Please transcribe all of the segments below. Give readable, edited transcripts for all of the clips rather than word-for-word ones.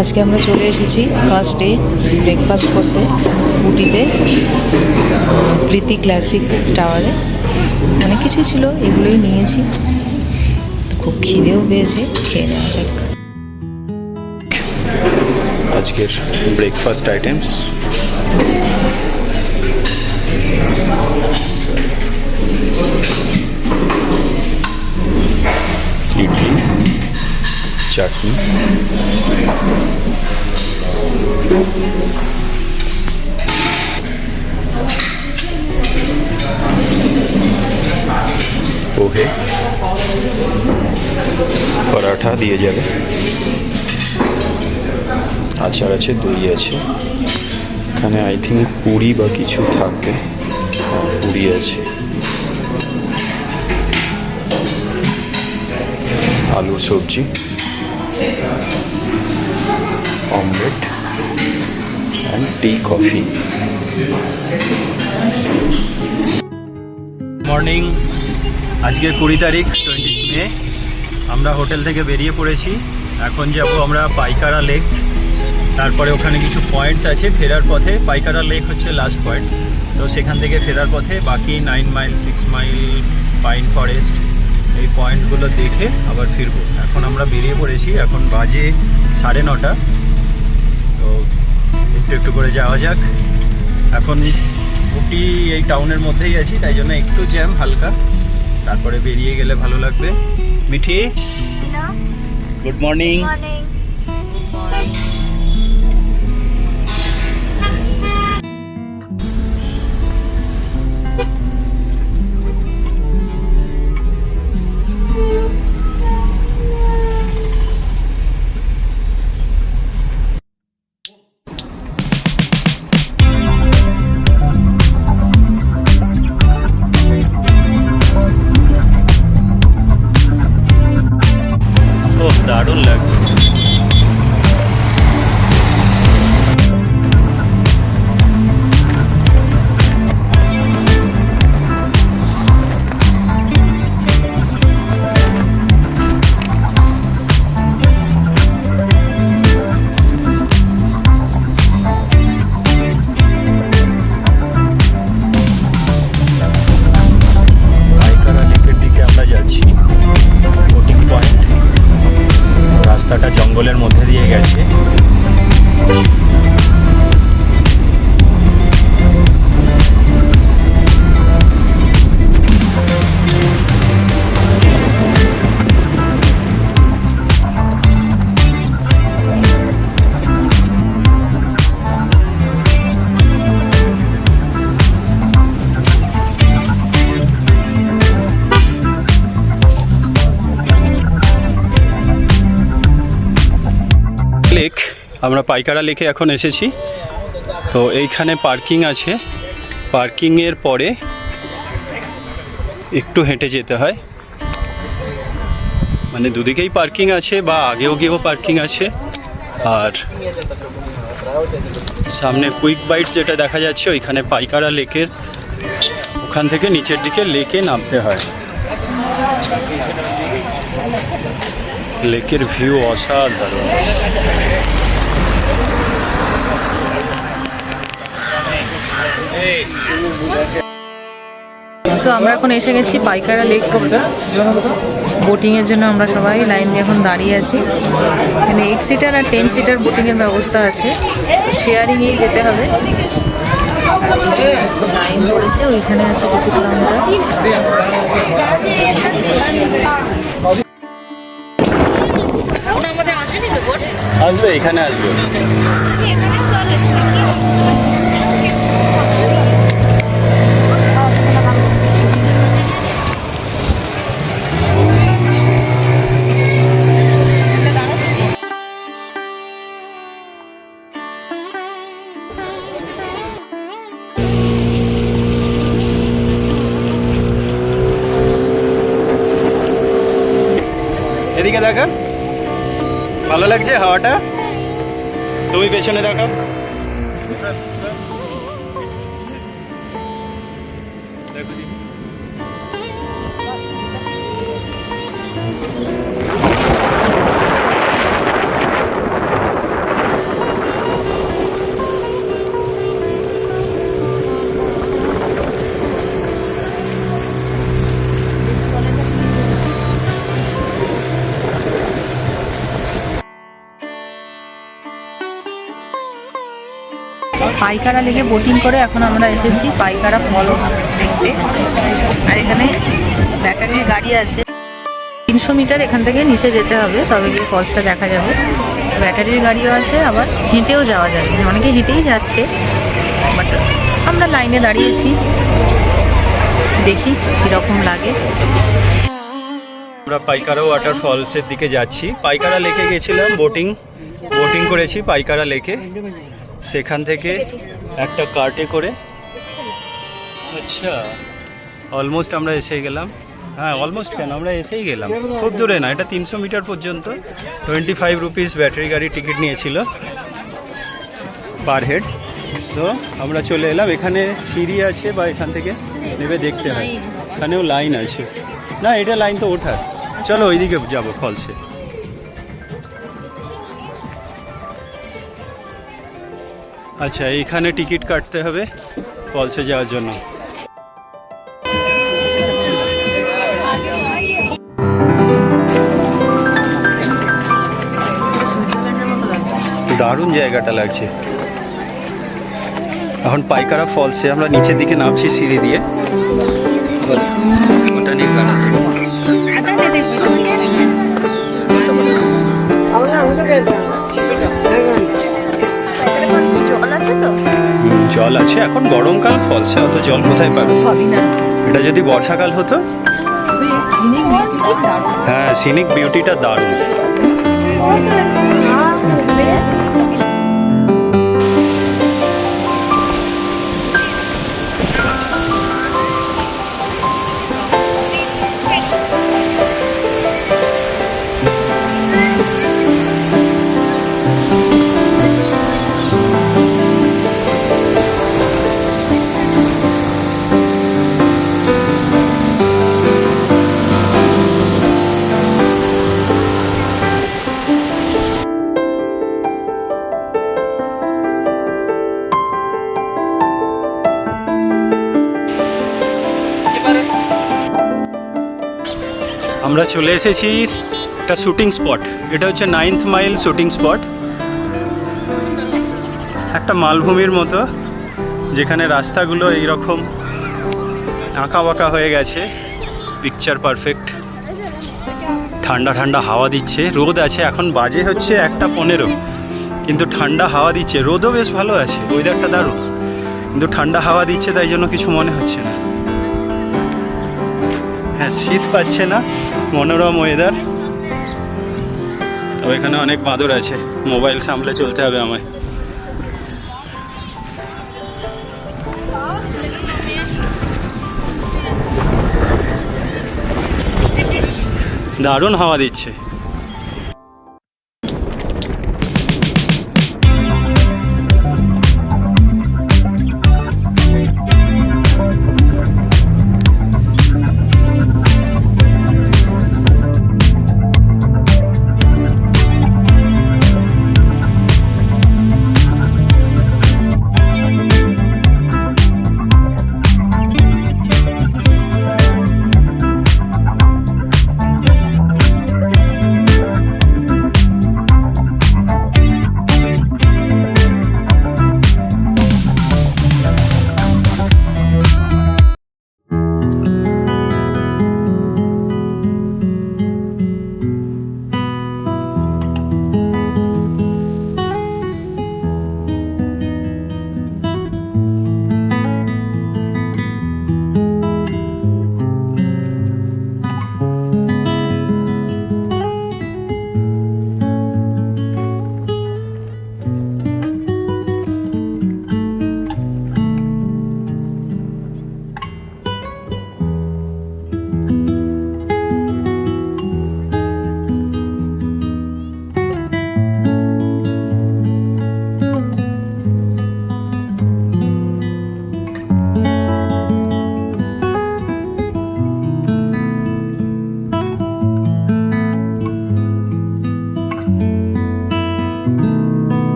আজকে আমরা চলে এসেছি ফার্স্ট ডে ব্রেকফাস্ট করতে উটিতে প্রীতি ক্লাসিক টাওয়ারে। অনেক কিছুই ছিল, এগুলোই নিয়েছি। খুব খিদেও পেয়েছে, খেয়ে নেওয়া যাক। আজকের ব্রেকফাস্ট আইটেমস ইডলি, চাটনি, পোহে, পরাঠা দিয়ে যাবে, আচার আছে, দই আছে, এখানে আই থিঙ্ক পুরি বা কিছু থাকবে। পুরি আছে, আলুর সবজি, omelette and tea coffee. Morning, আজকে 20 তারিখ 20 মে। আমরা হোটেল থেকে বেরিয়ে পড়েছি। এখন যাব আমরা পাইকারা লেক। তারপরে ওখানে কিছু পয়েন্টস আছে ফেরার পথে। পাইকারা লেক হচ্ছে লাস্ট পয়েন্ট, তো সেখান থেকে ফেরার পথে বাকি 9 মাইল, 6 মাইল, পাইন ফরেস্ট, এই পয়েন্টগুলো দেখে আবার ফিরবো। এখন আমরা বেরিয়ে পড়েছি, এখন বাজে 9:30। তো একটু একটু করে যাওয়া যাক। এখন উটি এই টাউনের মধ্যেই আছি, তাই জন্য একটু জ্যাম হালকা, তারপরে বেরিয়ে গেলে ভালো লাগবে। Mithi, good morning. দারুণ লাগছে। পাইকারা লেকের দিকে আমরা যাচ্ছি, বোটিং পয়েন্ট। রাস্তাটা জঙ্গলের মধ্যে দিয়ে গেছে। লেক, আমরা পাইকারা লেকে এখন এসেছি। তো এইখানে পার্কিং আছে, পার্কিংয়ের পরে একটু হেঁটে যেতে হয়। মানে দুদিকেই পার্কিং আছে, বা আগেও গিয়েও পার্কিং আছে। আর সামনে কুইক বাইটস যেটা দেখা যাচ্ছে, ওইখানে পাইকারা লেকের ওখান থেকে নিচের দিকে লেকে নামতে হয়। লেকের ভিউ অসাধারণ। সো আমরা এখন এসে গেছি পাইকারা লেক বোটিংয়ের জন্য। আমরা সবাই লাইন দিয়ে এখন দাঁড়িয়ে আছি। এখানে 8 সিটার আর 10 সিটার বোটিংয়ের ব্যবস্থা আছে, শেয়ারিংয়েই যেতে হবে। লাইন পড়েছে, ওইখানে আছে টিকিট কাউন্টার। আমাদের আসেনি তো বোট, আসবে, এখানে আসবে। এদিকে দেখা, ভালো লাগছে হাওয়াটা। তুমি পেছনে দেখাও। পাইকারা লেগে বোটিং করে এখন আমরা এসেছি পাইকারা ফলস দেখতে। আর এখানে ব্যাটারির গাড়ি আছে, 300 মিটার এখান থেকে নিচে যেতে হবে, তবে গিয়ে ফলসটা দেখা যাবে। ব্যাটারির গাড়িও আছে, আবার হেঁটেও যাওয়া যাবে, অনেকে হেঁটেই যাচ্ছে, বাট আমরা লাইনে দাঁড়িয়েছি, দেখি কীরকম লাগে। আমরা পাইকারা ওয়াটার ফলসের দিকে যাচ্ছি। পাইকারা লেকে গেছিলাম, বোটিং করেছি পাইকারা লেকে। সেখান থেকে একটা কার্টে করে, আচ্ছা অলমোস্ট আমরা এসে গেলাম। হ্যাঁ অলমোস্ট কেন, আমরা এসেই গেলাম, খুব দূরে না, এটা 300 মিটার পর্যন্ত। 25 রুপিস ব্যাটারি গাড়ি টিকিট নিয়েছিল পার হেড। তো আমরা চলে এলাম, এখানে সিঁড়ি আছে বা এখান থেকে নেমে দেখতে হয়, এখানেও লাইন আছে। না এটা লাইন তো ওঠার, চলো ওইদিকে যাবো ফলসে। আচ্ছা এইখানে টিকিট কাটতে হবে ফলসে যাওয়ার জন্য। দারুণ জায়গাটা লাগছে। এখন পাইকারা ফলসে আমরা নিচের দিকে নামছি সিঁড়ি দিয়ে। ওটা নিয়ে জল আছে, এখন গরমকাল, ফলসে অত জল কোথায় পাবে? এটা যদি বর্ষাকাল হতো। হ্যাঁ সিনিক বিউটিটা দারুণ। আমরা চলে এসেছি একটা শুটিং স্পট, এটা হচ্ছে 9th মাইল শুটিং স্পট। একটা মালভূমির মতো, যেখানে রাস্তাগুলো এইরকম আঁকা বাঁকা হয়ে গেছে, পিকচার পারফেক্ট। ঠান্ডা ঠান্ডা হাওয়া দিচ্ছে, রোদ আছে, এখন বাজে হচ্ছে 1:15, কিন্তু ঠান্ডা হাওয়া দিচ্ছে। রোদও বেশ ভালো আছে, ওয়েদারটা দারুণ, কিন্তু ঠান্ডা হাওয়া দিচ্ছে, তাই জন্য কিছু মনে হচ্ছে না। হ্যাঁ শীত পাচ্ছে না, মনোরম ওয়েদার। তবে এখানে অনেক বাঁদর আছে, মোবাইল সামলে চলতে হবে আমায়। দারুণ হাওয়া দিচ্ছে।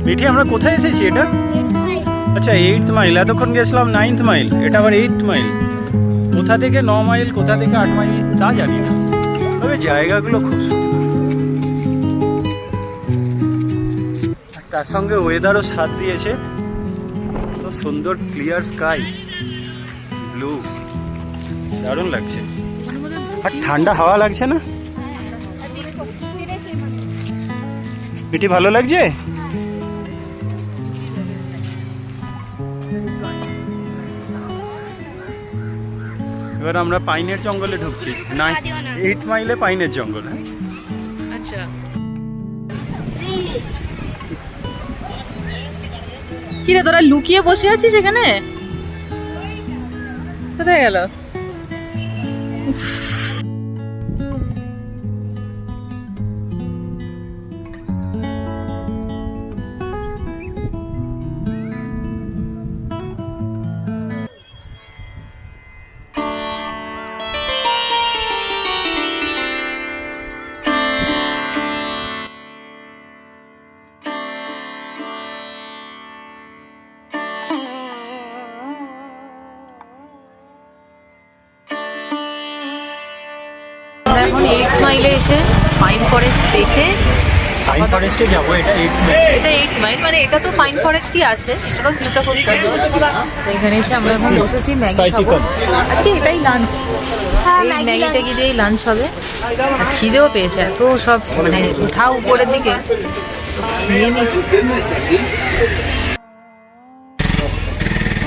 মিঠি আমরা কোথায় এসেছি এটা? আচ্ছা 8th মাইল, এতক্ষণ গেছিলাম 9th মাইল, এটা আবার 8th মাইল। কোথা থেকে 9 মাইল, কোথা থেকে 8 মাইল তা জানি না, তবে জায়গাগুলো খুব সুন্দর। তার সঙ্গে ওয়েদারও সাথ দিয়েছে, তো সুন্দর ক্লিয়ার স্কাই, ব্লু, দারুণ লাগছে। আর ঠান্ডা হাওয়া লাগছে না? মিঠি ভালো লাগছে? এবার আমরা পাইনের জঙ্গলে ঢুকছি। 8 মাইলে পাইনের জঙ্গল। হ্যাঁ, আচ্ছা। কিরে তোরা লুকিয়ে বসে আছিস এখানে? কোথায় গেল? আমরা এখন 8 মাইলে এসে পাইন ফরেস্ট দেখে পাইন ফরেস্টে যাবো। এটা 8 মাইল। এটা 8 মাইল, মানে এটা তো পাইন ফরেস্টই আছে, এটারও ভিউটা খুব সুন্দর। তো এখানে এসে আমরা এখন বসেছি ম্যাগি খাবো। আজকে এটাই লাঞ্চ, এই ম্যাগিটা কি দিয়েই লাঞ্চ হবে। আর খিদেও পেয়েছে, এত সব মানে উঠা উপরের দিকে, তো খেয়ে নি।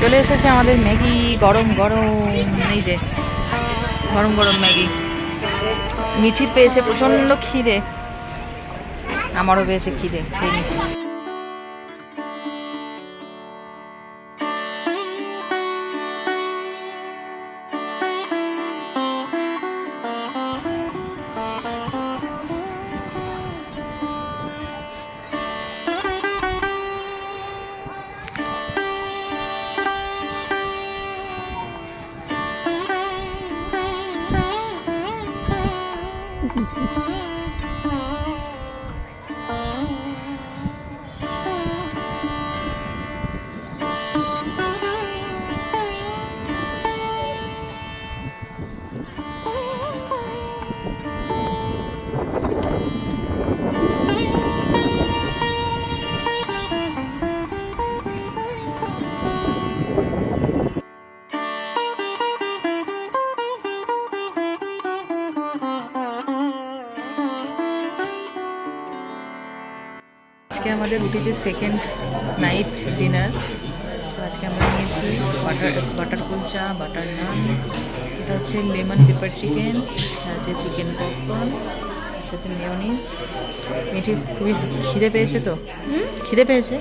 চলে এসেছে আমাদের ম্যাগি, গরম গরম, এই যে গরম গরম ম্যাগি। মিঠির পেয়েছে প্রচন্ড খিদে, আমারও পেয়েছে খিদে, খেয়ে নি। আজকে আমাদের রুটিতে সেকেন্ড নাইট ডিনার। তো আজকে আমরা নিয়েছি বাটার কুলচা, বাটার নান, এটা হচ্ছে লেমন পেপার চিকেন, আছে চিকেন পপকর্ন, সাথে মেয়োনিজ। মিঠি খুবই খিদে পেয়েছে, তো খিদে পেয়েছে,